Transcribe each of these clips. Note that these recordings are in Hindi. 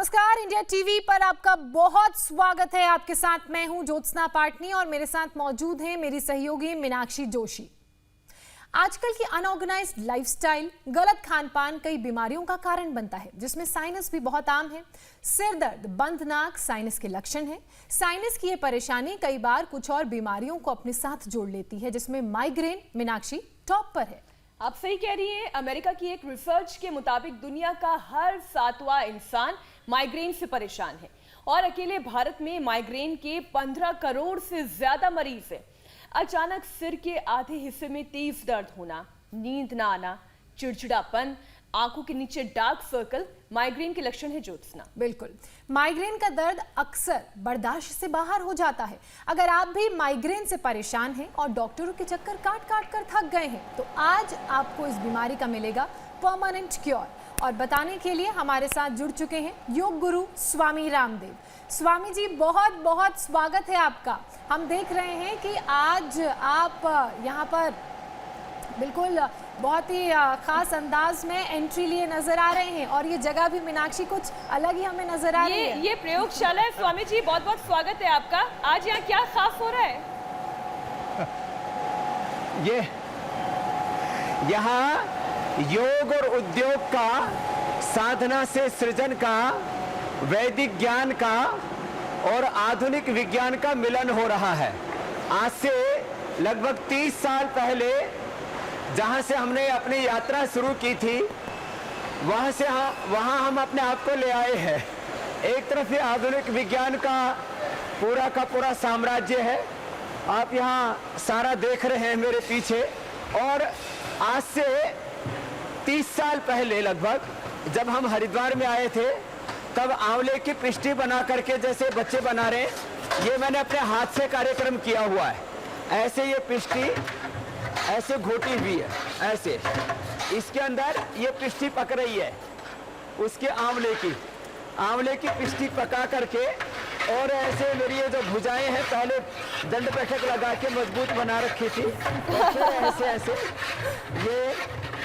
नमस्कार, इंडिया टीवी पर आपका बहुत स्वागत है। आपके साथ मैं हूं ज्योत्सना पाटनी और मेरे साथ मौजूद हैं मेरी सहयोगी मीनाक्षी जोशी। आजकल की अनऑर्गेनाइज्ड लाइफस्टाइल, गलत खान-पान कई बीमारियों का कारण बनता है, जिसमें साइनस भी बहुत आम है। सिर दर्द, बंद नाक साइनस के लक्षण है। साइनस की ये परेशानी कई बार कुछ और बीमारियों को अपने साथ जोड़ लेती है, जिसमें माइग्रेन मीनाक्षी टॉप पर है। आप सही कह रही हैं। अमेरिका की एक रिसर्च के मुताबिक दुनिया का हर 7वां इंसान माइग्रेन से परेशान है और अकेले भारत में माइग्रेन के 15 करोड़ से ज्यादा मरीज हैं। अचानक सिर के आधे हिस्से में तेज दर्द होना, नींद ना आना, चिड़चिड़ापन, आंखों के नीचे डार्क सर्कल माइग्रेन के लक्षण है ज्योत्सना। बिल्कुल, माइग्रेन का दर्द अक्सर बर्दाश्त से बाहर हो जाता है। अगर आप भी माइग्रेन से परेशान हैं और डॉक्टरों के चक्कर काट काट कर थक गए हैं, तो आज आपको इस बीमारी का मिलेगा परमानेंट क्योर। और बताने के लिए हमारे साथ जुड़ चुके हैं योग गुरु स्वामी रामदेव। स्वामी जी, बहुत बहुत स्वागत है आपका। हम देख रहे हैं कि आज आप यहाँ पर बिल्कुल बहुत ही खास अंदाज में एंट्री लिए नजर आ रहे हैं और ये जगह भी मीनाक्षी कुछ अलग ही हमें नजर आ रही है। ये प्रयोगशाला है। स्वामी जी, बहुत बहुत स्वागत है आपका। आज यहाँ क्या खास हो रहा है? ये यहाँ योग और उद्योग का, साधना से सृजन का, वैदिक ज्ञान का और आधुनिक विज्ञान का मिलन हो रहा है। आज से लगभग 30 साल पहले जहां से हमने अपनी यात्रा शुरू की थी, वहां हम अपने आप को ले आए हैं। एक तरफ ये आधुनिक विज्ञान का पूरा साम्राज्य है, आप यहाँ सारा देख रहे हैं मेरे पीछे। और आज से 30 साल पहले लगभग जब हम हरिद्वार में आए थे, तब आंवले की पिष्टी बना करके, जैसे बच्चे बना रहे हैं, ये मैंने अपने हाथ से कार्यक्रम किया हुआ है। ऐसे ये पिष्टी ऐसे घोटी हुई है, ऐसे इसके अंदर ये पिष्टी पक रही है, उसके आंवले की पिष्टी पका करके। और ऐसे मेरी ये जो भुजाएं हैं, पहले दंड बैठक लगा के मजबूत बना रखी थी, ऐसे ये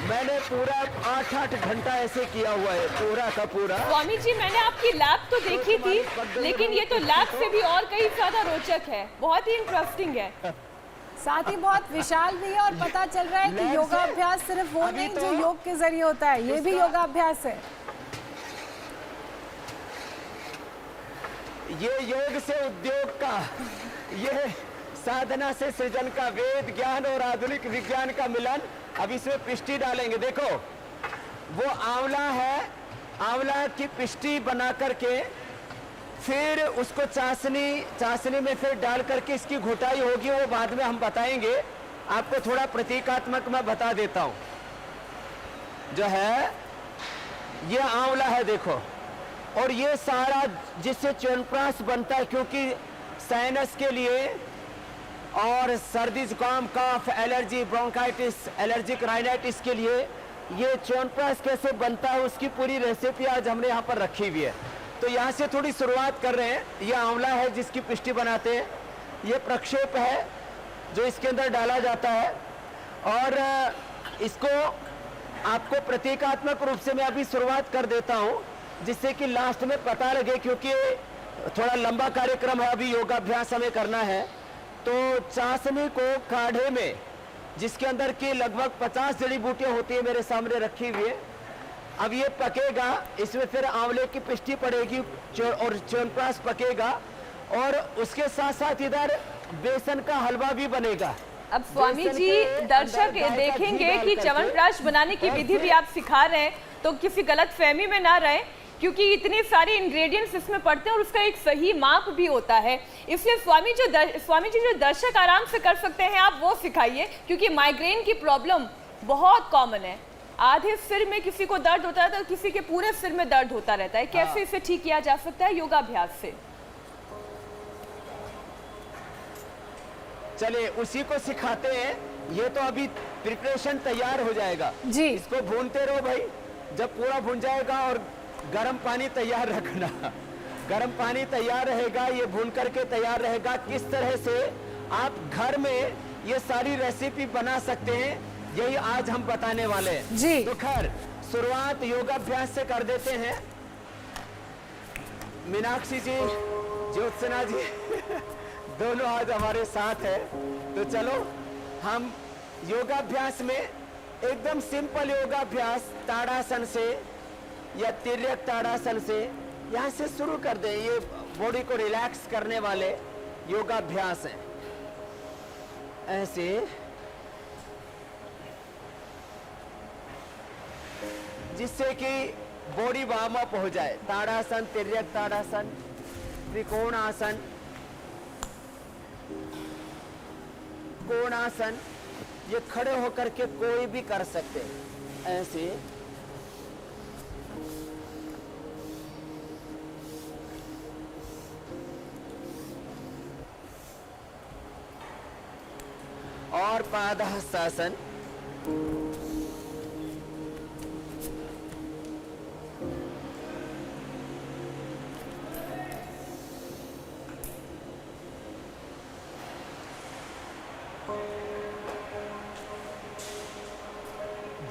मैंने पूरा 8-8 घंटा ऐसे किया हुआ है, पूरा का पूरा। स्वामी जी, मैंने आपकी लैब तो देखी थी, लेकिन ये तो लैब से भी और कहीं ज्यादा रोचक है, बहुत ही इंटरेस्टिंग है, साथ ही बहुत विशाल भी है। और पता चल रहा है कि योगाभ्यास सिर्फ वो नहीं जो योग के जरिए होता है, ये भी योगाभ्यास है। ये योग से उद्योग का, ये साधना से सृजन का, वेद ज्ञान और आधुनिक विज्ञान का मिलन। अब इसमें पिष्टी डालेंगे। देखो, वो आंवला है, आंवला की पिष्टी बना करके फिर उसको चाशनी में फिर डाल करके इसकी घोटाई होगी, वो बाद में हम बताएंगे। आपको थोड़ा प्रतीकात्मक मैं बता देता हूं। जो है ये आंवला है, देखो, और ये सारा जिससे च्यवनप्राश बनता है, क्योंकि साइनस के लिए और सर्दी जुकाम, कफ, एलर्जी, ब्रोंकाइटिस, एलर्जिक राइनाइटिस के लिए ये च्यवनप्राश कैसे बनता है, उसकी पूरी रेसिपी आज हमने यहाँ पर रखी हुई है। तो यहाँ से थोड़ी शुरुआत कर रहे हैं। ये आंवला है जिसकी पिष्टी बनाते हैं, ये प्रक्षेप है जो इसके अंदर डाला जाता है। और इसको आपको प्रतीकात्मक रूप से मैं अभी शुरुआत कर देता हूँ, जिससे कि लास्ट में पता लगे, क्योंकि थोड़ा लंबा कार्यक्रम है, अभी योगाभ्यास हमें करना है। तो चाशनी को काढ़े में, जिसके अंदर की लगभग 50 जड़ी बूटियां होती है, मेरे सामने रखी हुई है। अब ये पकेगा, इसमें फिर आंवले की पिष्टी पड़ेगी और च्यवनप्राश पकेगा, और उसके साथ साथ इधर बेसन का हलवा भी बनेगा। अब स्वामी जी, दर्शक देखेंगे कि च्यवनप्राश बनाने की विधि भी आप सिखा रहे हैं, तो किसी गलत फहमी में ना रहे, क्योंकि इतने सारे इंग्रेडिएंट्स इसमें पड़ते हैं और उसका एक सही माप भी होता है। इसलिए स्वामी जी जो दर्शक आराम से कर सकते हैं, आप वो सिखाइए, क्योंकि माइग्रेन की प्रॉब्लम बहुत कॉमन है। आधे सिर में किसी को दर्द होता है तो किसी के पूरे सिर में दर्द होता रहता है। कैसे इसे ठीक किया जा सकता है योगाभ्यास से? चलिए उसी को सिखाते हैं। ये तो अभी प्रिपरेशन तैयार हो जाएगा जी। इसको भूनते रहो भाई, जब पूरा भून जाएगा। और गर्म पानी तैयार रखना, गर्म पानी तैयार रहेगा, ये भून करके तैयार रहेगा। किस तरह से आप घर में ये सारी रेसिपी बना सकते हैं, यही आज हम बताने वाले हैं जी। तो खैर शुरुआत योगाभ्यास से कर देते हैं। मीनाक्षी जी, ज्योत्सना जी दोनों आज हमारे साथ है। तो चलो हम योगाभ्यास में एकदम सिंपल योगाभ्यास ताड़ासन से या तिर्यक ताड़ासन से यहाँ से शुरू कर दें। ये बॉडी को रिलैक्स करने वाले योगाभ्यास हैं। ऐसे जिससे कि बॉडी वार्म अप हो जाए। ताड़ासन, तिर्यक ताड़ासन, त्रिकोणासन, कोणासन, ये खड़े होकर के कोई भी कर सकते हैं। ऐसे और पादहस्तासन,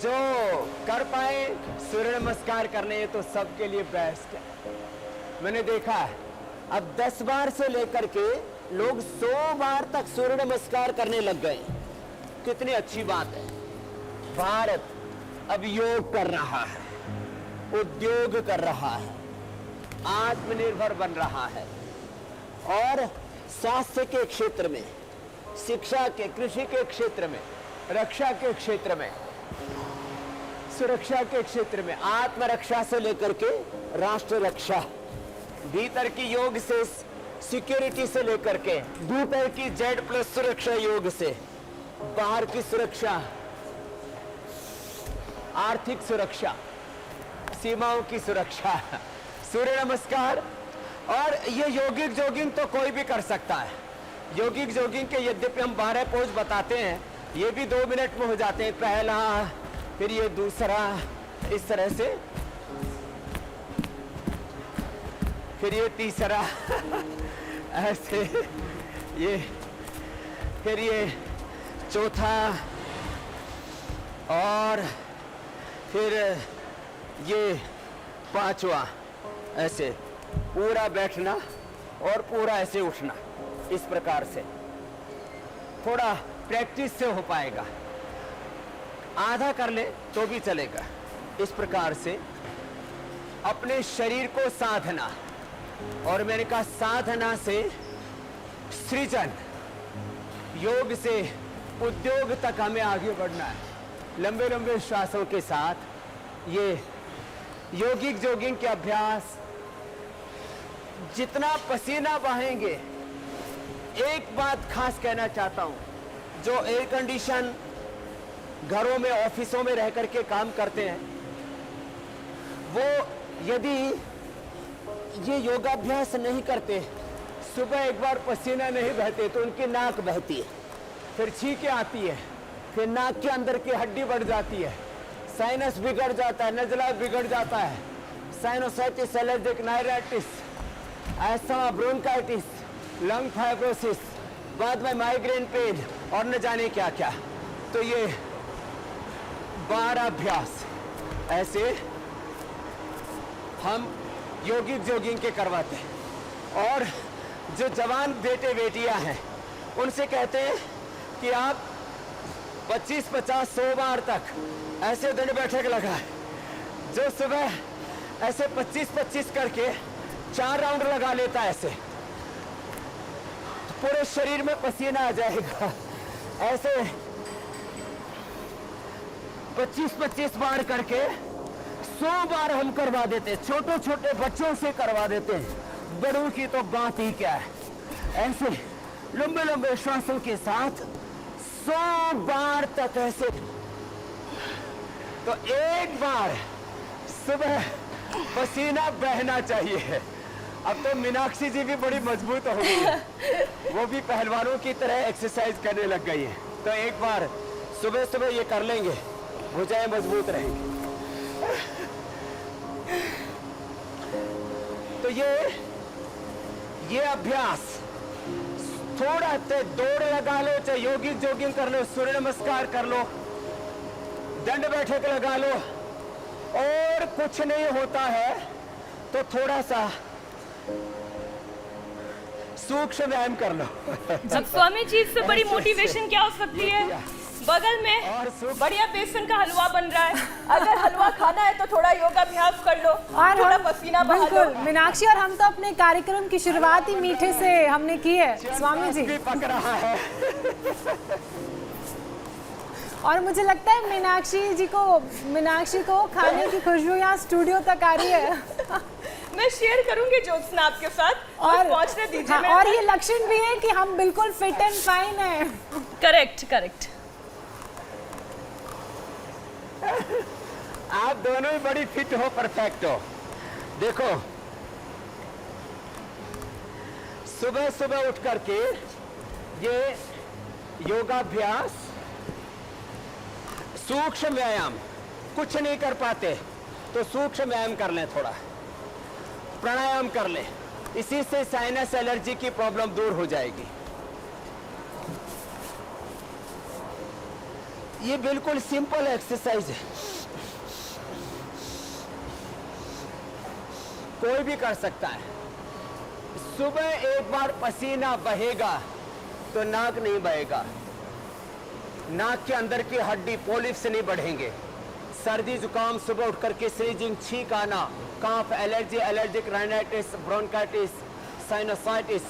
जो कर पाए सूर्य नमस्कार करने तो सबके लिए बेस्ट है। मैंने देखा है अब 10 बार से लेकर के लोग 100 बार तक सूर्य नमस्कार करने लग गए। कितनी अच्छी बात है। भारत अब योग कर रहा है, उद्योग कर रहा है, आत्मनिर्भर बन रहा है और स्वास्थ्य के क्षेत्र में, शिक्षा के, कृषि के क्षेत्र में, रक्षा के क्षेत्र में, सुरक्षा के क्षेत्र में, आत्मरक्षा से लेकर के राष्ट्र रक्षा, भीतर की योग से सिक्योरिटी से लेकर के भीतर की Z+ सुरक्षा योग से बाहर की सुरक्षा, आर्थिक सुरक्षा, सीमाओं की सुरक्षा, सूर्य नमस्कार। और ये यौगिक जॉगिंग तो कोई भी कर सकता है। यौगिक जॉगिंग के यद्यपि हम 12 पोज बताते हैं, ये भी 2 मिनट में हो जाते हैं। पहला, फिर ये दूसरा, इस तरह से, फिर ये तीसरा ऐसे, ये फिर ये चौथा, और फिर ये 5वां। ऐसे पूरा बैठना और पूरा ऐसे उठना, इस प्रकार से। थोड़ा प्रैक्टिस से हो पाएगा, आधा कर ले तो भी चलेगा। इस प्रकार से अपने शरीर को साधना, और मैंने कहा साधना से सृजन, योग से उद्योग तक हमें आगे बढ़ना है। लंबे लंबे श्वासों के साथ ये यौगिक जॉगिंग के अभ्यास, जितना पसीना बहाएंगे। एक बात खास कहना चाहता हूं, जो एयर कंडीशन घरों में, ऑफिसों में रह करके काम करते हैं, वो यदि ये योगाभ्यास नहीं करते, सुबह एक बार पसीना नहीं बहते तो उनकी नाक बहती है, फिर छींकें आती है, फिर नाक के अंदर की हड्डी बढ़ जाती है, साइनस बिगड़ जाता है, नजला बिगड़ जाता है, sinusitis, allergic rhinitis, asthma, bronchitis, lung fibrosis, बाद में माइग्रेन पेन और न जाने क्या क्या। तो ये 12 अभ्यास ऐसे हम यौगिक जॉगिंग के करवाते हैं। और जो जवान बेटे बेटियां हैं उनसे कहते हैं कि आप 25, 50, 100 बार तक ऐसे दंड बैठक लगाए। जो सुबह ऐसे 25-25 करके 4 राउंड लगा लेता है, ऐसे तो पूरे शरीर में पसीना आ जाएगा। ऐसे 25-25 बार करके 100 बार हम करवा देते हैं। छोटे छोटे बच्चों से करवा देते हैं, बड़ों की तो बात ही क्या है। ऐसे लंबे लंबे श्वासों के साथ 100 बार तक ऐसे। तो एक बार सुबह पसीना बहना चाहिए। अब तो मीनाक्षी जी भी बड़ी मजबूत हो गई है, वो भी पहलवानों की तरह एक्सरसाइज करने लग गई है। तो एक बार सुबह सुबह ये कर लेंगे, भुजाएं मजबूत रहेंगी। तो ये अभ्यास थोड़ा दौड़ लगा लो, चाहे यौगिक जॉगिंग कर लो, सूर्य नमस्कार कर लो, दंड बैठक लगा लो, और कुछ नहीं होता है तो थोड़ा सा सूक्ष्म व्यायाम कर लो। अब स्वामी जी इससे बड़ी मोटिवेशन क्या हो सकती है? बगल और में सूक्ष्म- बढ़िया बेसन का हलवा बन रहा है, अगर हलवा खाना है तो थोड़ा योगाभ्यास कर लो, और थोड़ा हम पसीना बहा लो। बिल्कुल मीनाक्षी, और हम तो अपने कार्यक्रम की शुरुआत ही मीठे से हमने की है स्वामी जी। भी पक रहा है। और मुझे लगता है मीनाक्षी को खाने की खुशबू यहाँ स्टूडियो तक आ रही है। मैं शेयर करूंगी ज्योत्सना आपके साथ और पहुंचने दीजिए। हाँ, और ये लक्षण भी है कि हम बिल्कुल फिट एंड फाइन है। करेक्ट। आप दोनों ही बड़ी फिट हो, परफेक्ट हो। देखो, सुबह सुबह उठ करके ये योगाभ्यास, सूक्ष्म व्यायाम, कुछ नहीं कर पाते तो सूक्ष्म व्यायाम कर लें, थोड़ा प्राणायाम कर लें, इसी से साइनस एलर्जी की प्रॉब्लम दूर हो जाएगी। ये बिल्कुल सिंपल एक्सरसाइज है, कोई भी कर सकता है। सुबह एक बार पसीना बहेगा तो नाक नहीं बहेगा, नाक के अंदर की हड्डी पोलिप्स नहीं बढ़ेंगे, सर्दी जुकाम सुबह उठ करके स्नीजिंग, छींक आना, cough, allergy, allergic rhinitis, bronchitis, sinusitis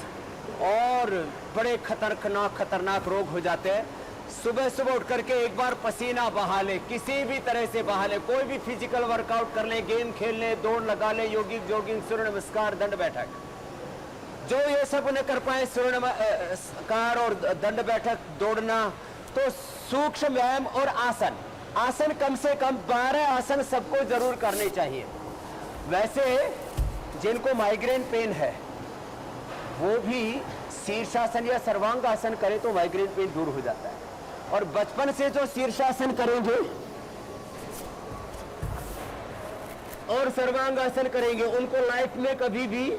और बड़े खतरनाक रोग हो जाते हैं। सुबह सुबह उठ करके एक बार पसीना बहा ले, किसी भी तरह से बहा ले, कोई भी फिजिकल वर्कआउट कर ले, गेम खेल ले, दौड़ लगा ले, जॉगिंग, सूर्य नमस्कार, दंड बैठक, जो ये सब उन्हें कर पाए, सूर्य नमस्कार और दंड बैठक, दौड़ना, तो सूक्ष्म व्यायाम और आसन कम से कम 12 आसन सबको जरूर करने चाहिए। वैसे जिनको माइग्रेन पेन है वो भी शीर्षासन या सर्वांगासन करे तो माइग्रेन पेन दूर हो जाता है। और बचपन से जो शीर्षासन करेंगे और सर्वांगासन करेंगे उनको लाइफ में कभी भी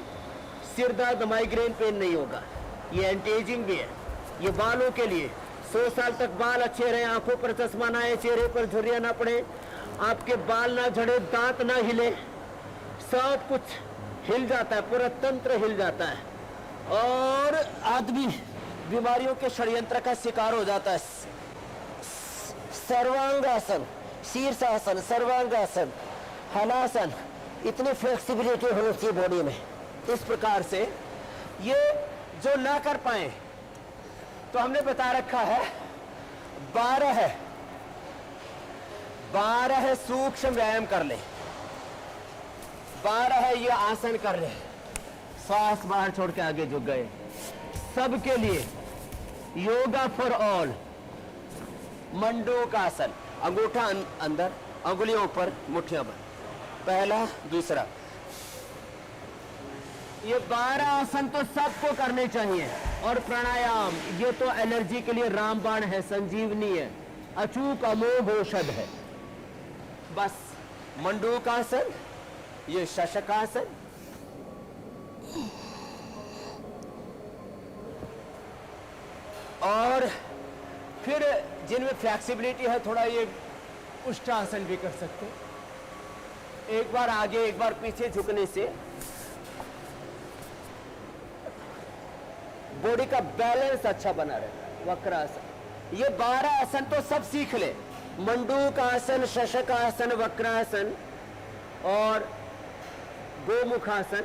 सिर दर्द, माइग्रेन पेन नहीं होगा। ये एंटी एजिंग भी है, ये बालों के लिए 100 साल तक बाल अच्छे रहे, आंखों पर चश्मा ना आए, चेहरे पर झुर्रियां ना पड़े, आपके बाल ना झड़े, दांत ना हिले, सब कुछ हिल जाता है, पूरा तंत्र हिल जाता है और आदमी बीमारियों के षड्यंत्र का शिकार हो जाता है। सर्वांगासन, शीर्षासन, सर्वांगासन, हलासन, इतनी फ्लेक्सिबिलिटी होनी चाहिए बॉडी में। इस प्रकार से ये जो ना कर पाए तो हमने बता रखा है 12 सूक्ष्म व्यायाम कर ले, 12 ये आसन कर ले, श्वास बाहर छोड़ के आगे झुक गए। सबके लिए योगा फॉर ऑल, मंडूकासन, अंगूठा अंदर, अंगुलियों ऊपर, मुट्ठियां बंद, पहला दूसरा। ये 12 आसन तो सबको करने चाहिए। और प्राणायाम, ये तो एलर्जी के लिए रामबाण है, संजीवनी है, अचूक अमोघ औषध है। बस मंडूकासन, ये शशकासन, और फिर जिनमें फ्लेक्सिबिलिटी है थोड़ा, ये उष्टासन भी कर सकते हैं। एक बार आगे एक बार पीछे झुकने से बॉडी का बैलेंस अच्छा बना रहता है। वक्रासन, ये 12 आसन तो सब सीख ले, मंडूकासन, शशकासन, वक्रासन और गोमुखासन,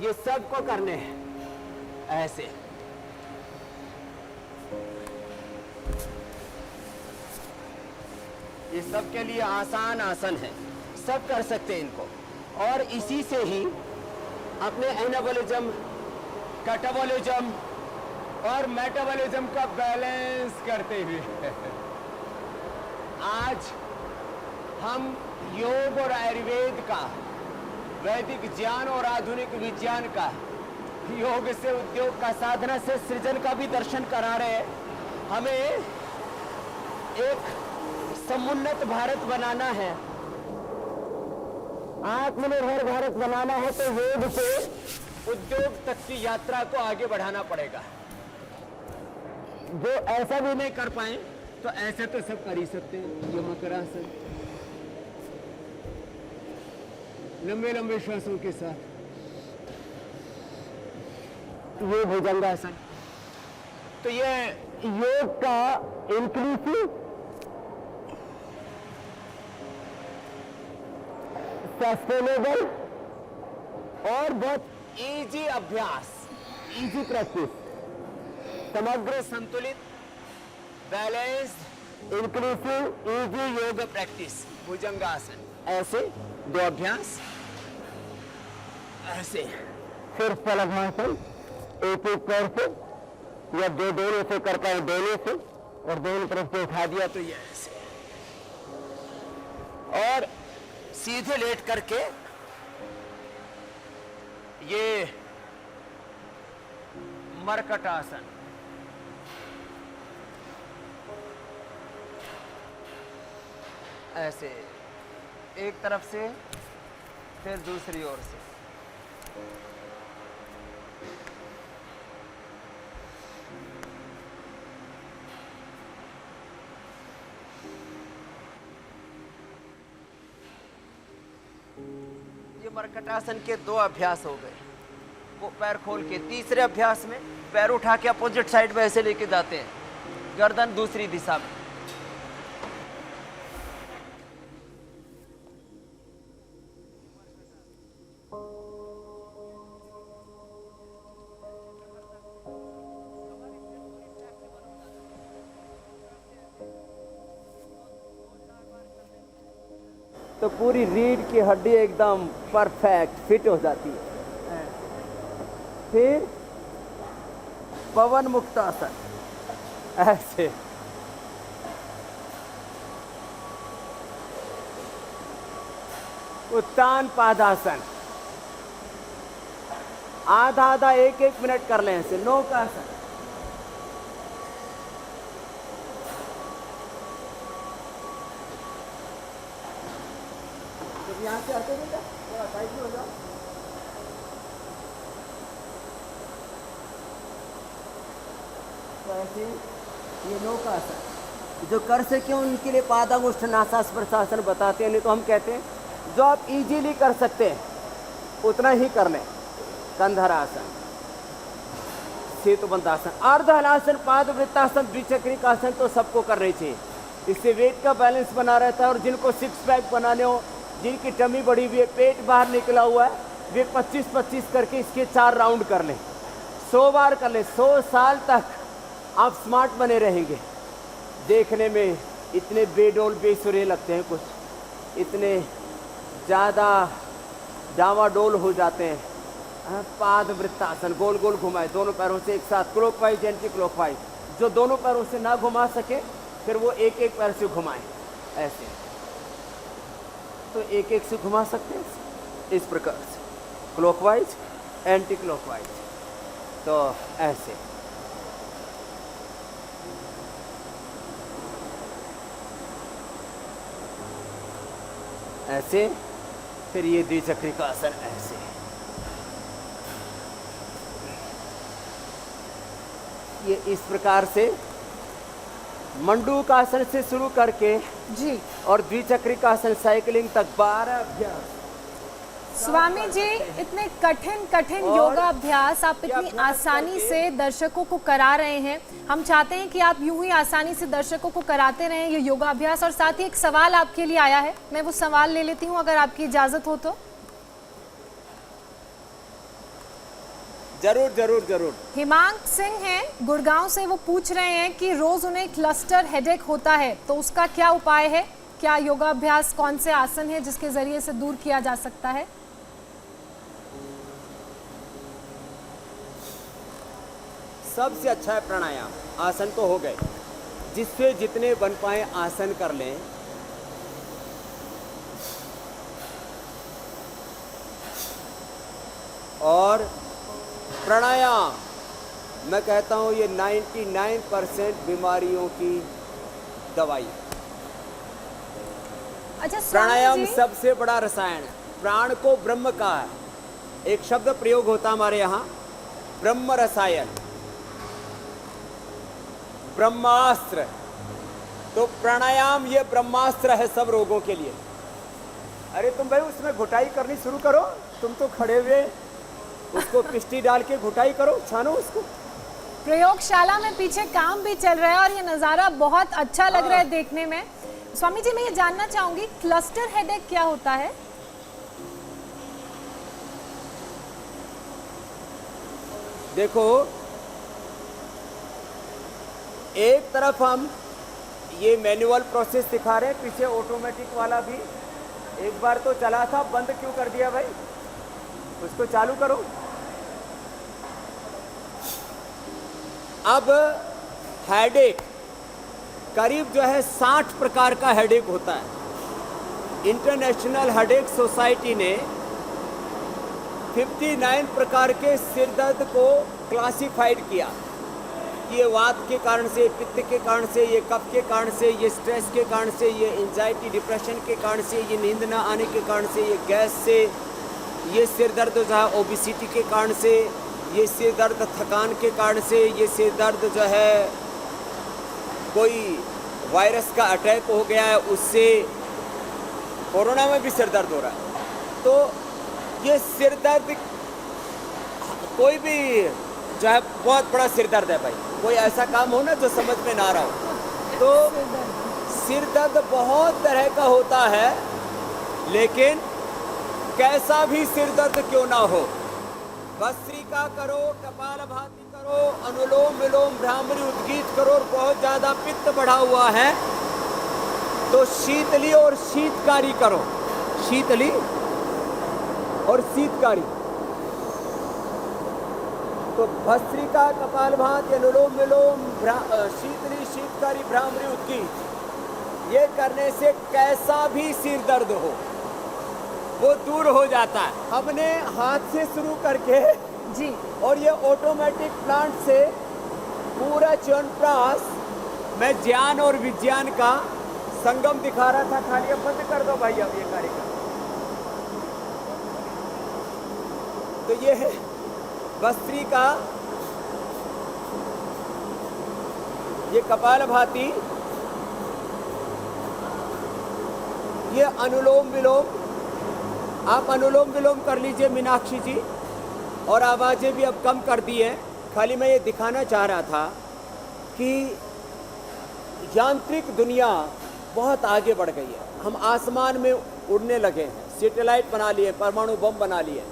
ये सबको करने हैं ऐसे। ये सबके लिए आसान आसन है, सब कर सकते हैं इनको। और इसी से ही अपने एनाबोलिज्म, कैटाबोलिज्म और मेटाबॉलिज्म का बैलेंस करते हुए आज हम योग और आयुर्वेद का, वैदिक ज्ञान और आधुनिक विज्ञान का, योग से उद्योग का, साधना से सृजन का भी दर्शन करा रहे हैं। हमें एक समुन्नत भारत बनाना है, आत्मनिर्भर भारत बनाना है, तो योग से उद्योग तक की यात्रा को आगे बढ़ाना पड़ेगा। जो ऐसा भी नहीं कर पाए तो ऐसे तो सब कर ही सकते हैं। ये मकरासन, लंबे लंबे श्वासों के साथ। ये भुजंगासन। तो ये योग का इंक्लूसिव, सस्टेनेबल और बहुत इजी अभ्यास, इजी प्रैक्टिस, समग्र संतुलित बैलेंस्ड इंक्लूसिव इजी योग प्रैक्टिस भुजंगासन। ऐसे दो अभ्यास, ऐसे फिर पलभासन, एक एक पैर से या दोनों से कर पाए, दोनों से, और दोनों तरफ से उठा दिया तो ये ऐसे, और सीधे लेट करके ये मरकटासन। ऐसे एक तरफ से फिर दूसरी ओर से। ये मरकटासन के दो अभ्यास हो गए। वो पैर खोल के तीसरे अभ्यास में पैर उठा के अपोजिट साइड में ऐसे लेके जाते हैं, गर्दन दूसरी दिशा में। तो पूरी रीढ़ की हड्डी एकदम परफेक्ट फिट हो जाती है। फिर पवन मुक्तासन, ऐसे उत्तान पादासन, आधा आधा एक एक मिनट कर लें ऐसे। नौकासन, जब यहाँ से आते बेटा थोड़ा साइड में हो जाओ। तो ऐसे ये नौकासन जो कर सके उनके लिए पादांगुष्ठ नासास्पर्शासन बताते हैं। नहीं तो हम कहते हैं जो आप इजीली कर सकते हैं उतना ही कर लें। कंधरासन, सेतुबंधासन, अर्ध हलासन, पाद वृत्तासन, द्विचक्रिकासन तो सबको करनी चाहिए। इससे वेट का बैलेंस बना रहता है। और जिनको सिक्स पैक बनाने हो, जिनकी टमी बढ़ी हुई है, पेट बाहर निकला हुआ है, वे 25-25 करके इसके 4 राउंड कर लें। 100 बार कर लें। 100 साल तक आप स्मार्ट बने रहेंगे। देखने में इतने बेडोल बेसुरे लगते हैं, कुछ इतने ज़्यादा डावाडोल हो जाते हैं। पाद वृत्तासन, गोल गोल घुमाए दोनों पैरों से एक साथ, क्लॉकवाइज एंटी क्लॉकवाइज। जो दोनों पैरों से ना घुमा सके फिर वो एक एक पैर से घुमाए ऐसे। तो एक एक से घुमा सकते हैं इस प्रकार से, क्लॉकवाइज एंटी क्लॉकवाइज। तो ऐसे ऐसे, फिर ये द्विचक्रिकासन ऐसे। ये इस प्रकार से मंडूकासन से शुरू करके जी और द्विचक्रिकासन साइकिलिंग तक 12 अभ्यास। स्वामी जी, इतने कठिन कठिन और योगा अभ्यास आप ये इतनी अभ्यास आसानी करके से दर्शकों को करा रहे हैं। हम चाहते हैं कि आप यूं ही आसानी से दर्शकों को कराते रहें ये योगा अभ्यास। और साथ ही एक सवाल आपके लिए आया है, मैं वो सवाल ले लेती हूं अगर आपकी इजाजत हो तो। जरूर जरूर जरूर। हिमांक सिंह हैं गुड़गांव से, वो पूछ रहे हैं कि रोज उन्हें क्लस्टर हेडेक होता है तो उसका क्या उपाय है? क्या योगा अभ्यास, कौन से आसन है जिसके जरिए से दूर किया जा सकता है? सबसे अच्छा है प्राणायाम। आसन तो हो गए, जिससे जितने बन पाए आसन कर लें। और प्राणायाम मैं कहता हूँ ये 99% बीमारियों की दवाई। अच्छा स्वामी प्राणायाम जी, सबसे बड़ा रसायन है। प्राण को ब्रह्म का है, एक शब्द प्रयोग होता हमारे यहाँ, ब्रह्म रसायन, ब्रह्मास्त्र। तो प्राणायाम ये ब्रह्मास्त्र है सब रोगों के लिए। अरे तुम भाई उसमें घुटाई करनी शुरू करो, तुम तो खड़े हुए, उसको पिष्टी डाल के घुटाई करो, छानो उसको। प्रयोगशाला में पीछे काम भी चल रहा है और ये नज़ारा बहुत अच्छा लग रहा है देखने में। स्वामी जी, मैं ये जानना चाहूंगी क्लस्टर हेडेक क्या होता है? देखो, एक तरफ हम ये मैनुअल प्रोसेस दिखा रहे हैं, पीछे ऑटोमेटिक वाला भी एक बार तो चला था, बंद क्यों कर दिया भाई? उसको चालू करो। अब हेडेक करीब जो है 60 प्रकार का हेडेक होता है। इंटरनेशनल हेडेक सोसाइटी ने 59 प्रकार के सिर दर्द को क्लासिफाइड किया। ये वात के कारण से, पित्त के कारण से, ये कफ के कारण से, ये स्ट्रेस के कारण से, ये एंजाइटी डिप्रेशन के कारण से, ये नींद ना आने के कारण से, ये गैस से, ये सिर दर्द जो है ओबेसिटी के कारण से, ये सिर दर्द थकान के कारण से, ये सिर दर्द जो है कोई वायरस का अटैक हो गया है उससे, कोरोना में भी सिर दर्द हो रहा है। तो ये सिर दर्द कोई भी जो है बहुत बड़ा सिर दर्द है भाई, कोई ऐसा काम हो ना जो समझ में ना रहा हो। तो सिर दर्द बहुत तरह का होता है, लेकिन कैसा भी सिर दर्द क्यों ना हो, भस्त्रिका करो, कपालभाति करो, अनुलोम विलोम भ्रामरी उद्गीत करो, और बहुत ज़्यादा पित्त बढ़ा हुआ है तो शीतली और शीतकारी करो, शीतली और शीतकारी। तो भस्त्रिका, कपालभाति, अनुलोम विलोम, शीतली, शीतकारी, भ्रामरी उद्गीत, ये करने से कैसा भी सिर दर्द हो वो दूर हो जाता है। हमने हाथ से शुरू करके जी, और ये ऑटोमेटिक प्लांट से पूरा च्यवनप्राश में ज्ञान और विज्ञान का संगम दिखा रहा था। खाली अब बंद कर दो भाई अब ये कार्यक्रम। तो ये है भस्त्रिका, ये कपालभाति, ये अनुलोम विलोम। आप अनुलोम विलोम कर लीजिए मीनाक्षी जी, और आवाज़ें भी अब कम कर दी हैं। खाली मैं ये दिखाना चाह रहा था कि यांत्रिक दुनिया बहुत आगे बढ़ गई है। हम आसमान में उड़ने लगे हैं, सैटेलाइट बना लिए, परमाणु बम बना लिए,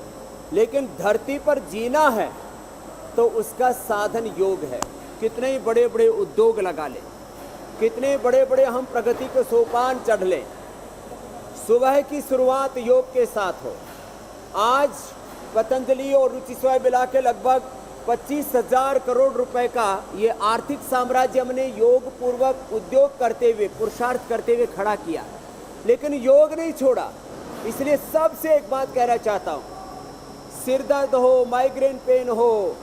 लेकिन धरती पर जीना है तो उसका साधन योग है। कितने ही बड़े बड़े उद्योग लगा लें, कितने बड़े बड़े हम प्रगति के सोपान चढ़ लें, सुबह की शुरुआत योग के साथ हो। आज पतंजलि और रुचि सोया मिला के लगभग 25,000 करोड़ रुपए का ये आर्थिक साम्राज्य हमने योग पूर्वक उद्योग करते हुए, पुरुषार्थ करते हुए खड़ा किया, लेकिन योग नहीं छोड़ा। इसलिए सबसे एक बात कहना चाहता हूँ, सिर दर्द हो, माइग्रेन पेन हो,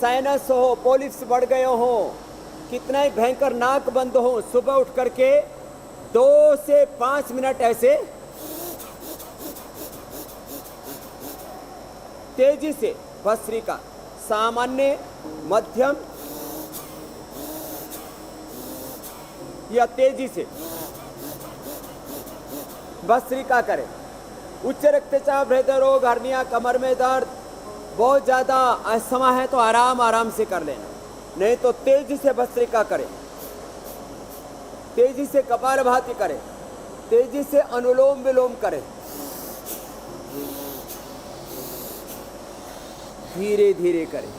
साइनस हो, पॉलिप्स बढ़ गए हो, कितना ही भयंकर नाक बंद हो, सुबह उठ करके 2 से 5 मिनट ऐसे तेजी से भस्त्रिका, सामान्य, मध्यम या तेजी से भस्त्रिका करें। उच्च रक्तचाप, हृदय रोग, हर्निया, कमर में दर्द, बहुत ज़्यादा अस्थमा है तो आराम आराम से कर लेना, नहीं तो तेजी से भस्त्रिका करें, तेजी से कपालभाति करें, तेजी से अनुलोम विलोम करें, धीरे धीरे करें।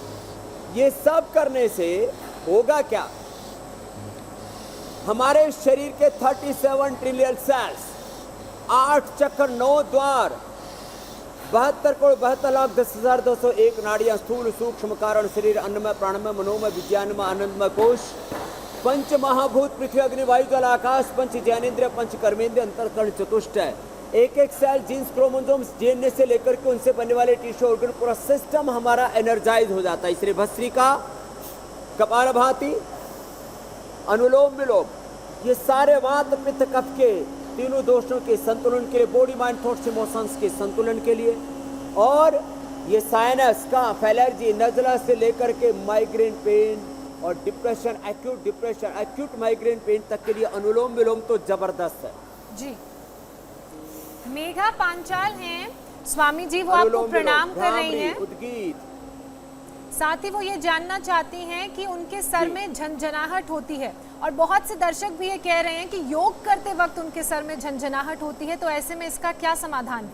ये सब करने से होगा क्या, हमारे शरीर के 37 ट्रिलियन सेल्स, 8 चक्र, 9 द्वार, 72 करोड़ 72,10,201 नाड़ियां, स्थूल सूक्ष्म कारण शरीर, अन्नमय, प्राणमय, मनोमय, विज्ञानमय, आनंदमय कोश, पंच महाभूत पृथ्वी, अग्नि, वायु, जल, आकाश, पंच ज्ञानेन्द्रिय, पंच कर्मेंद्रिय, अंतःकरण, चतुष्ट है। एक एक सेल, जीन्स, क्रोमोसोम्स, डीएनए से लेकर के उनसे बनने वाले टिश्यू ऑर्गन, पूरा सिस्टम हमारा एनर्जाइज हो जाता है। इसलिए भस्त्रिका, कपालभाति, अनुलोम विलोम, ये सारे वात पित्त कफ के तीनों दोषों के संतुलन के लिए, बॉडी माइंड थॉट्स इमोशंस के संतुलन के लिए, और ये साइनस का एलर्जी, नजला से लेकर के माइग्रेन पेन और डिप्रेशन, एक्यूट माइग्रेन पेन तक के लिए अनुलोम विलोम तो जबरदस्त है जी। मेघा पांचाल हैं स्वामी जी, वो आपको अनुलोम प्रणाम विलोम, कर रही भ्रामरी, हैं। उद्गीत। साथ ही वो ये जानना चाहती हैं कि उनके सर में झंझनाहट होती है, और बहुत से दर्शक भी ये कह रहे हैं कि योग करते वक्त उनके सर में झंझनाहट होती है, तो ऐसे में इसका क्या समाधान है?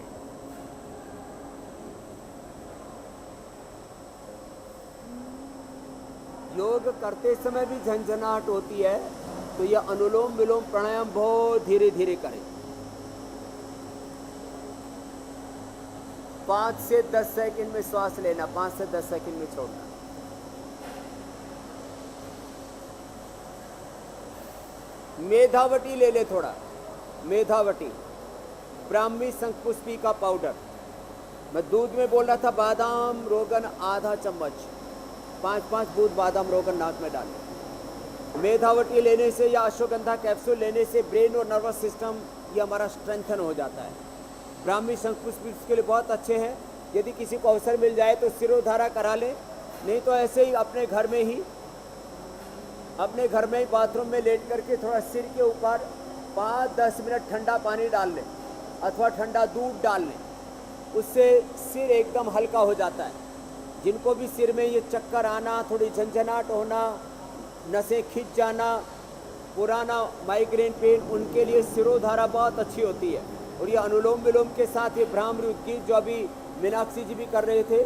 योग करते समय भी झंझनाहट होती है तो यह अनुलोम विलोम प्राणायाम बहुत धीरे धीरे करें। 5 से 10 सेकंड में श्वास लेना, 5 से 10 सेकंड में छोड़ना। मेधावटी ले ले थोड़ा, मेधावटी, ब्राह्मी शंखपुष्पी का पाउडर। मैं दूध में बोल रहा था बादाम रोगन आधा चम्मच, 5-5 बूंद बादाम रोगन नाक में डालें। मेधावटी लेने से या अश्वगंधा कैप्सूल लेने से ब्रेन और नर्वस सिस्टम ये हमारा स्ट्रेंथन हो जाता है। ब्राह्मी शंखपुष्पी इसके लिए बहुत अच्छे हैं। यदि किसी को अवसर मिल जाए तो सिरोधारा करा ले, नहीं तो ऐसे ही अपने घर में ही बाथरूम में लेट करके थोड़ा सिर के ऊपर 5-10 मिनट ठंडा पानी डाल लें अथवा ठंडा दूध डाल लें, उससे सिर एकदम हल्का हो जाता है। जिनको भी सिर में ये चक्कर आना, थोड़ी झंझनाहट होना, नसें खिंच जाना, पुराना माइग्रेन पेन, उनके लिए सिरोधारा बहुत अच्छी होती है। और ये अनुलोम विलोम के साथ ये भ्रामरी उद्गीत जो अभी मीनाक्षी जी भी कर रहे थे,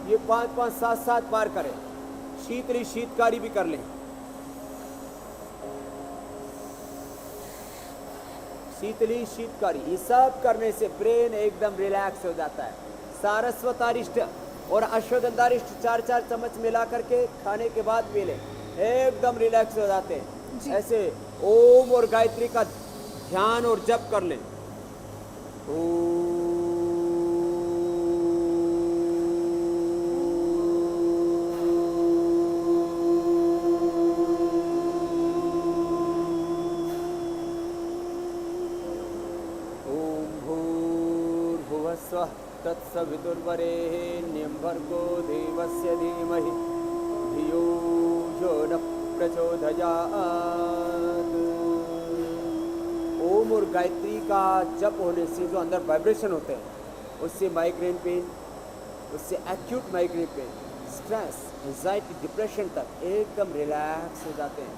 ये 5-5 7-7 बार करें। शीतली शीतकारी भी कर लें। शीतली शीतकारी, ये सब करने से ब्रेन एकदम रिलैक्स हो जाता है। सारस्वतारिष्ट और अश्वगंधारिष्ट 4-4 चम्मच मिला करके खाने के बाद पी लें, एकदम रिलैक्स हो जाते हैं। ऐसे ओम और गायत्री का ध्यान और जप कर लें। स्वः तत्सवितुर्वरेण्यं भर्गो देवस्य धीमहि धियो यो न प्रचोदयात्। ओम और गायत्री का जप होने से जो अंदर वाइब्रेशन होते हैं, उससे माइग्रेन पेन, उससे acute migraine pain, stress, anxiety, depression तक एकदम रिलैक्स हो जाते हैं।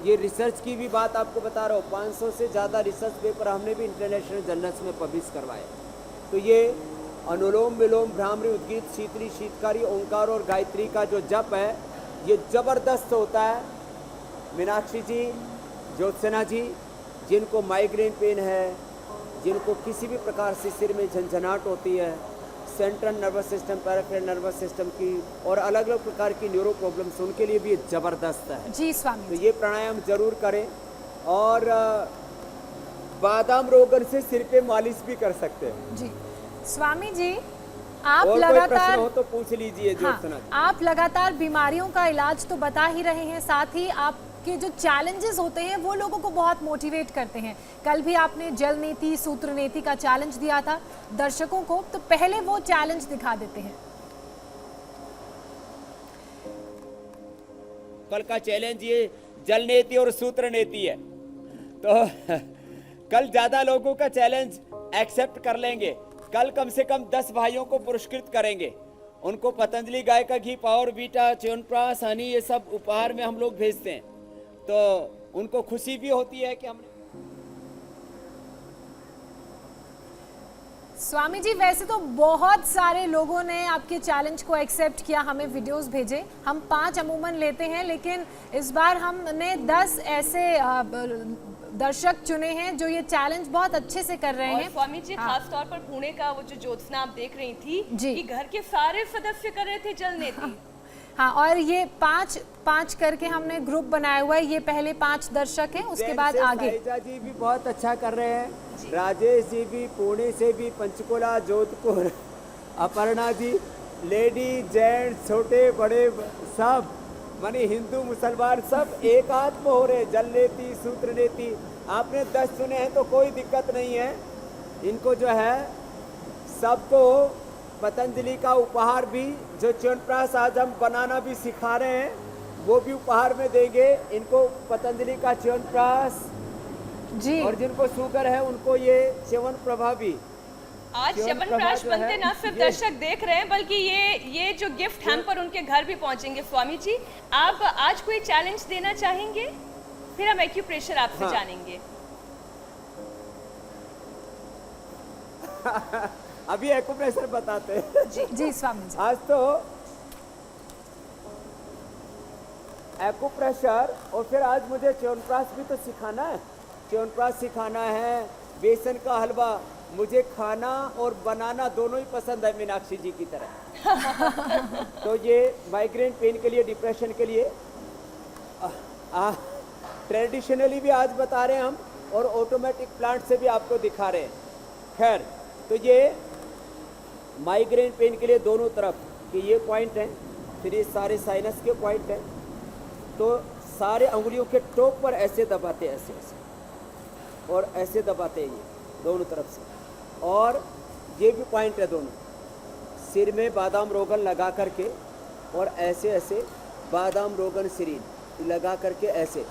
ये रिसर्च की भी बात आपको बता रहा हूँ, 500 से ज़्यादा रिसर्च पेपर हमने भी इंटरनेशनल जर्नल्स में पब्लिश करवाए। तो ये अनुलोम विलोम भ्रामरी उद्गीत शीतली शीतकारी ओंकार और गायत्री का जो जप है ये ज़बरदस्त होता है। मीनाक्षी जी, ज्योत्सना जी, जिनको माइग्रेन पेन है, जिनको किसी भी प्रकार से सिर में झंझनाहट होती है, central nervous system, peripheral nervous system की और अलग अलग प्रकार की न्यूरो प्रॉब्लम्स, उनके लिए भी ये ज़बरदस्त है। जी स्वामी। तो ये प्राणायाम जरूर करें। और बादाम रोगन से सिर पे मालिश भी कर सकते हैं। जी स्वामी जी, आप और कोई लगातार प्रश्न हो तो पूछ लीजिए। हाँ, आप लगातार बीमारियों का इलाज तो बता ही रहे हैं, साथ ही आपके जो चैलेंजेस होते हैं वो लोगों को बहुत मोटिवेट करते हैं। कल भी आपने जल नीति, सूत्र नीति का चैलेंज दिया था दर्शकों को, तो पहले वो चैलेंज दिखा देते हैं। कल का चैलेंज ये जल नीति और सूत्र नीति है। तो कल ज्यादा लोगों का चैलेंज एक्सेप्ट कर लेंगे। कल कम से कम 10 भाइयों को पुरस्कृत करेंगे। उनको पतंजलि गाय का घी, पावर बीटा, च्यवनप्राश, हनी, ये सब उपहार में हम लोग भेजते हैं। तो उनको खुशी भी होती है कि हमने। स्वामी जी, वैसे तो बहुत सारे लोगों ने आपके चैलेंज को एक्सेप्ट किया, हमें वीडियोस भेजे। हम 5 अमूमन लेते हैं, लेकिन इस बार हमने 10 ऐसे दर्शक चुने हैं जो ये चैलेंज बहुत अच्छे से कर रहे हैं। स्वामी जी, खास तौर पर पुणे का वो जो ज्योत्सना आप देख रही थी कि घर के सारे सदस्य कर रहे थे जल नीति। हाँ, और ये 5 करके हमने ग्रुप बनाया हुआ है। ये पहले 5 दर्शक हैं, उसके बाद आगे साहिजा जी भी बहुत अच्छा कर रहे हैं, राजेश जी भी, पुणे से भी, पंचकुला, जोधपुर, अपर्णा जी, लेडी जेंट्स, छोटे बड़े सब, मानी हिंदू मुसलमान सब एक हाथ में हो रहे। जल नीति, सूत्र नीति, आपने 10 सुने हैं तो कोई दिक्कत नहीं है। इनको जो है सबको पतंजलि का उपहार भी, जो च्यवनप्राश आज हम बनाना भी सिखा रहे हैं, वो भी उपहार में देंगे। इनको पतंजलि का च्यवनप्राश, जी। और जिनको शुगर है उनको ये च्यवन प्रभावी आज च्यवनप्राश बनते ना सिर्फ दर्शक देख रहे हैं बल्कि ये जो गिफ्ट हैम्पर उनके घर भी पहुंचेंगे। स्वामी जी, आप आज कोई चैलेंज देना चाहेंगे? फिर हम एक्यूप्रेशर आपसे जानेंगे। अभी एक्यूप्रेशर बताते हैं। जी स्वामी जी। आज तो एक्यूप्रेशर और फिर आज मुझे च्यवनप्राश भी तो सिखाना है। च्यवनप्राश सिखाना है, बेसन का हलवा मुझे खाना और बनाना दोनों ही पसंद है मीनाक्षी जी की तरह। तो ये माइग्रेन पेन के लिए, डिप्रेशन के लिए ट्रेडिशनली भी आज बता रहे हैं हम और ऑटोमेटिक प्लांट से भी आपको दिखा रहे हैं। खैर, तो ये माइग्रेन पेन के लिए दोनों तरफ कि ये पॉइंट हैं, फिर ये सारे साइनस के पॉइंट हैं। तो सारे अंगुलियों के टोक पर ऐसे दबाते हैं, ऐसे ऐसे और ऐसे दबाते हैं ये दोनों तरफ से। और ये भी पॉइंट है दोनों, सिर में बादाम रोगन लगा करके और ऐसे ऐसे बादाम रोगन सिरीन लगा करके ऐसे,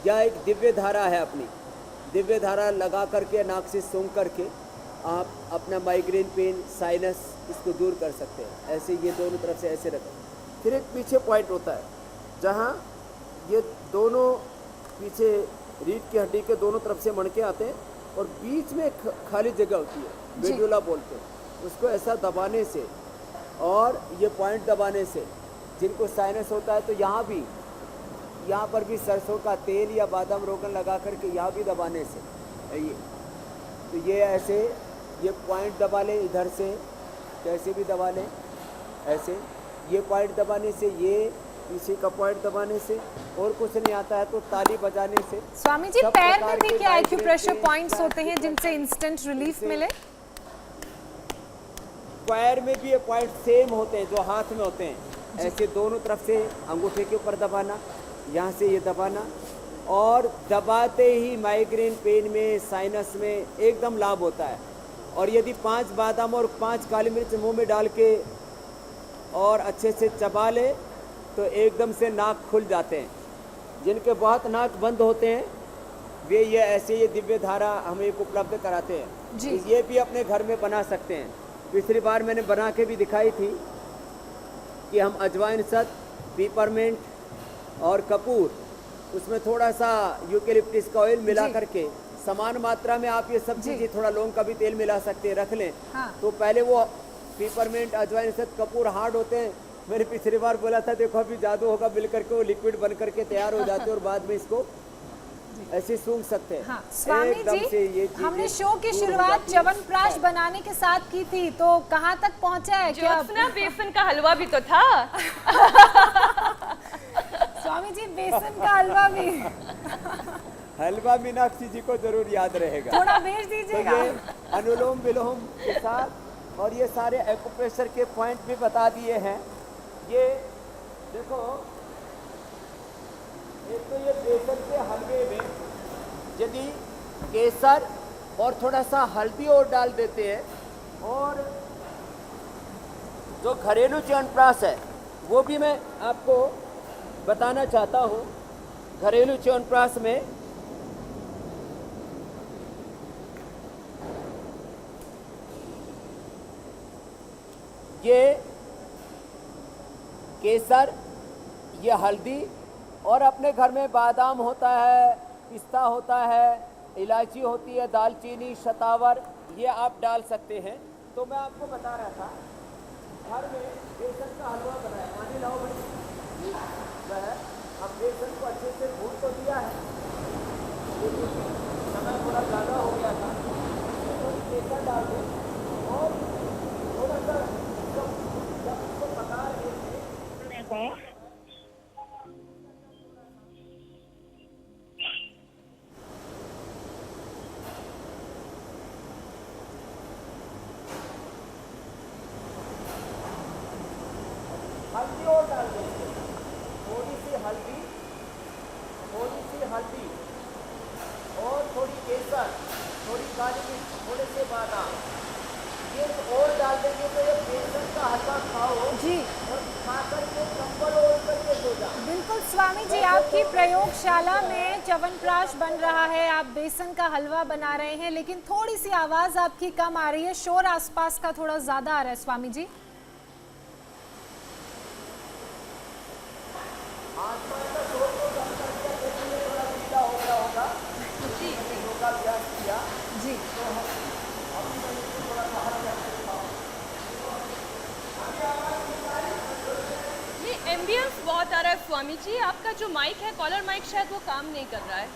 या एक दिव्य धारा है अपनी, दिव्य धारा लगा करके नाक से सूंघ करके आप अपना माइग्रेन पेन, साइनस इसको दूर कर सकते हैं। ऐसे ये दोनों तरफ से ऐसे रखें। फिर एक पीछे पॉइंट होता है जहाँ ये दोनों पीछे रीढ़ की हड्डी के दोनों तरफ से मणके आते हैं और बीच में खाली जगह होती है, मेडुला बोलते हैं उसको। ऐसा दबाने से और ये पॉइंट दबाने से जिनको साइनस होता है तो यहाँ पर भी सरसों का तेल या बादाम रोगन लगा करके यहाँ भी दबाने से ये, तो ये ऐसे ये पॉइंट दबा लें, इधर से कैसे भी दबा लें ऐसे, ये पॉइंट दबाने से, ये पीछे का पॉइंट दबाने से, और कुछ नहीं आता है तो ताली बजाने से। स्वामी जी, पैर में भी क्या एक्यूप्रेशर पॉइंट्स होते हैं जिनसे इंस्टेंट रिलीफ मिले? पैर में भी ये पॉइंट सेम होते हैं जो हाथ में होते हैं, ऐसे दोनों तरफ से अंगूठे के ऊपर दबाना, यहाँ से ये दबाना, और दबाते ही माइग्रेन पेन में, साइनस में एकदम लाभ होता है। और यदि 5 बादाम और 5 काली मिर्च मुंह में डाल के और अच्छे से चबा ले तो एकदम से नाक खुल जाते हैं। जिनके बहुत नाक बंद होते हैं वे ये ऐसे ये दिव्य धारा हमें एक उपलब्ध कराते हैं जी। ये भी अपने घर में बना सकते हैं। पिछली बार मैंने बना के भी दिखाई थी कि हम अजवाइन, शहद, पीपरमेंट और कपूर, उसमें थोड़ा सा यूकेलिप्टस का ऑयल मिला करके समान मात्रा में आप ये सब चीज़ें, थोड़ा लौंग का भी तेल मिला सकते हैं, रख लें। हाँ। तो पहले वो पीपरमेंट, अजवाइन, शहद, कपूर हार्ड होते हैं। मैंने पिछली बार बोला था देखो अभी जादू होगा, मिल करके वो लिक्विड बन करके तैयार हो जाते हैं और बाद में इसको ऐसे सूंघ सकते हैं। हाँ, स्वामी जी, हमने शो की शुरुआत च्यवनप्राश बनाने के साथ की थी, तो कहाँ तक पहुँचा है? क्या अपना बेसन का हलवा भी तो था। स्वामी जी, बेसन का हलवा भी हलवा मीनाक्षी जी को जरूर याद रहेगा, थोड़ा भेज दीजिएगा। तो अनुलोम विलोम के साथ और ये सारे एक्यूप्रेशर के पॉइंट भी बता दिए हैं। ये देखो, एक तो ये बेसन के हलवे में यदि केसर और थोड़ा सा हल्दी और डाल देते हैं, और जो घरेलू च्यवनप्राश है वो भी मैं आपको बताना चाहता हूँ। घरेलू च्यवनप्राश में ये केसर, ये हल्दी, और अपने घर में बादाम होता है, पिस्ता होता है, इलायची होती है, दालचीनी, शतावर, ये आप डाल सकते हैं। तो मैं आपको बता रहा था घर में बेसन का हलवा बनाया, पानी लाओ भाई, वह अब बेसन को अच्छे से भून तो दिया है, लेकिन समय थोड़ा ज़्यादा हो गया था, तो बेसन डाल दें और थोड़ा सा जब उसको पका रहे थे हल्दी और डाल देंगे, थोड़ी सी हल्दी और थोड़ी केसर, थोड़ी काली मिर्च, थोड़े से बादाम, ये और डाल देंगे तो ये बेसन का हलवा खाओ जी, और खा करके कंबल ओढ़ करके सो जाओ। बिल्कुल स्वामी जी, आपकी प्रयोगशाला में च्यवनप्राश बन रहा है, आप बेसन का हलवा बना रहे हैं, लेकिन थोड़ी सी आवाज आपकी कम आ रही है, शोर आसपास का थोड़ा ज्यादा आ रहा है स्वामी जी। जी एम्बियंस बहुत आ रहा है स्वामी जी। आपका जो माइक है, कॉलर माइक, शायद वो काम नहीं कर रहा है।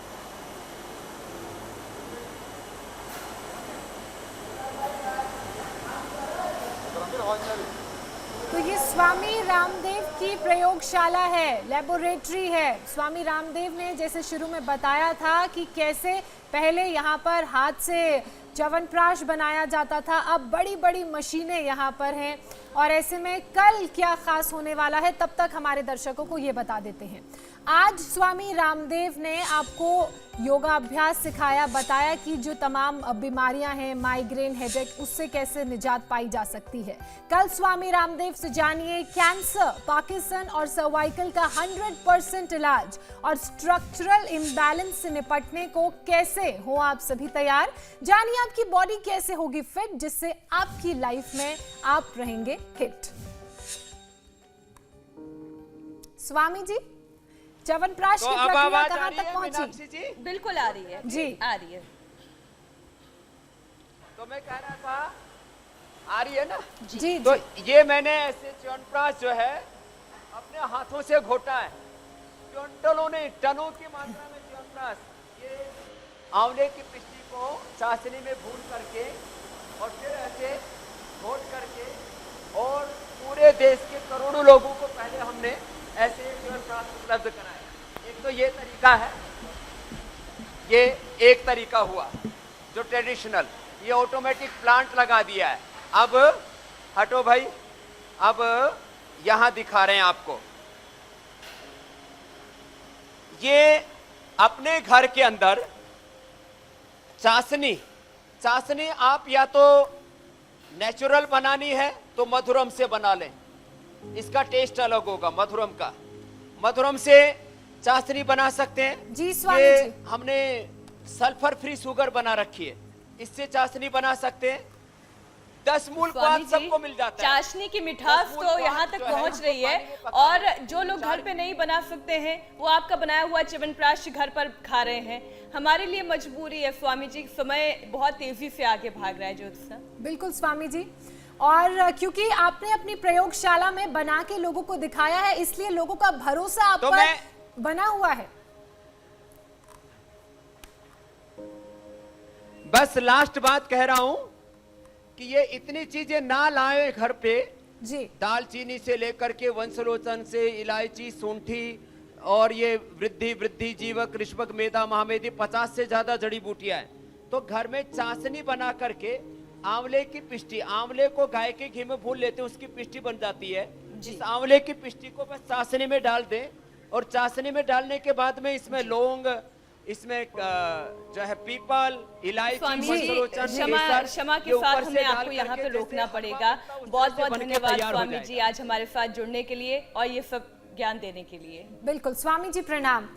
तो ये स्वामी रामदेव की प्रयोगशाला है, लेबोरेटरी है। स्वामी रामदेव ने जैसे शुरू में बताया था कि कैसे पहले यहाँ पर हाथ से च्यवनप्राश बनाया जाता था, अब बड़ी बड़ी मशीनें यहाँ पर हैं। और ऐसे में कल क्या खास होने वाला है, तब तक हमारे दर्शकों को ये बता देते हैं। आज स्वामी रामदेव ने आपको योगाभ्यास सिखाया, बताया कि जो तमाम बीमारियां हैं, माइग्रेन, हेडेक, उससे कैसे निजात पाई जा सकती है। कल स्वामी रामदेव से जानिए कैंसर, पार्किंसन और सर्वाइकल का 100% इलाज और स्ट्रक्चरल इम्बैलेंस से निपटने को कैसे हो आप सभी तैयार। जानिए आपकी बॉडी कैसे होगी फिट, जिससे आपकी लाइफ में आप रहेंगे हिट। स्वामी जी, च्यवनप्राश की प्रक्रिया कहां तक पहुंची? बिल्कुल आ रही है जी, आ रही है। तो मैं कह रहा था, आ रही है ना जी। तो ये मैंने ऐसे च्यवनप्राश जो है अपने हाथों से घोटा है, क्विंटलों ने, टनों की मात्रा में च्यवनप्राश। ये आंवले की पिस्ती को चाशनी में भून करके और फिर ऐसे घोट करके, और पूरे देश के करोड़ों लोगों को पहले हमने ऐसे च्यवनप्राश उपलब्ध कराया। एक तो ये तरीका है, ये एक तरीका हुआ जो ट्रेडिशनल। ये ऑटोमेटिक प्लांट लगा दिया है। अब हटो भाई, अब यहां दिखा रहे हैं आपको। ये अपने घर के अंदर चाशनी आप या तो नेचुरल बनानी है तो मधुरम से बना लें, इसका टेस्ट अलग होगा मधुरम का। मधुरम से चाशनी बना सकते हैं। जी स्वामी ये जी, हमने सल्फर फ्री शुगर बना रखी है, इससे चाशनी बना सकते हैं। 10 मूल स्वाद सबको मिल जाता है। चाशनी की मिठास तो यहाँ तक पहुँच रही है। और जो लोग घर पे नहीं बना सकते हैं, वो आपका बनाया हुआ च्यवनप्राश घर पर खा रहे हैं। हमारे लिए मजबूरी है स्वामी जी, समय बहुत तेजी से आगे भाग रहा है ज्योत्सना। बिल्कुल स्वामी जी, और क्योंकि आपने अपनी प्रयोगशाला में बना के लोगों को दिखाया है, इसलिए लोगों का भरोसा आप पर बना हुआ है। बस लास्ट बात कह रहा हूं कि ये इतनी चीजें ना लाए घर पे जी। दालचीनी से लेकर के वंशलोचन से इलायची, सूंठी और ये वृद्धि जीवक, ऋष्वक, मेधा, महामेधी, 50 से ज्यादा जड़ी बूटियां हैं। तो घर में चाशनी बना करके आंवले की पिष्टी, आंवले को गाय के घी में भून लेते हैं, उसकी पिष्टी बन जाती है। इस आंवले की पिष्टी को बस चाशनी में डाल दें, और चाशनी में डालने के बाद में इसमें लौंग, इसमें जो है पीपल, इलायची, क्षमा के साथ हमें आपको यहाँ पे रोकना पड़ेगा। बहुत बहुत धन्यवाद स्वामी जी आज हमारे साथ जुड़ने के लिए और ये सब ज्ञान देने के लिए। बिल्कुल स्वामी जी, प्रणाम।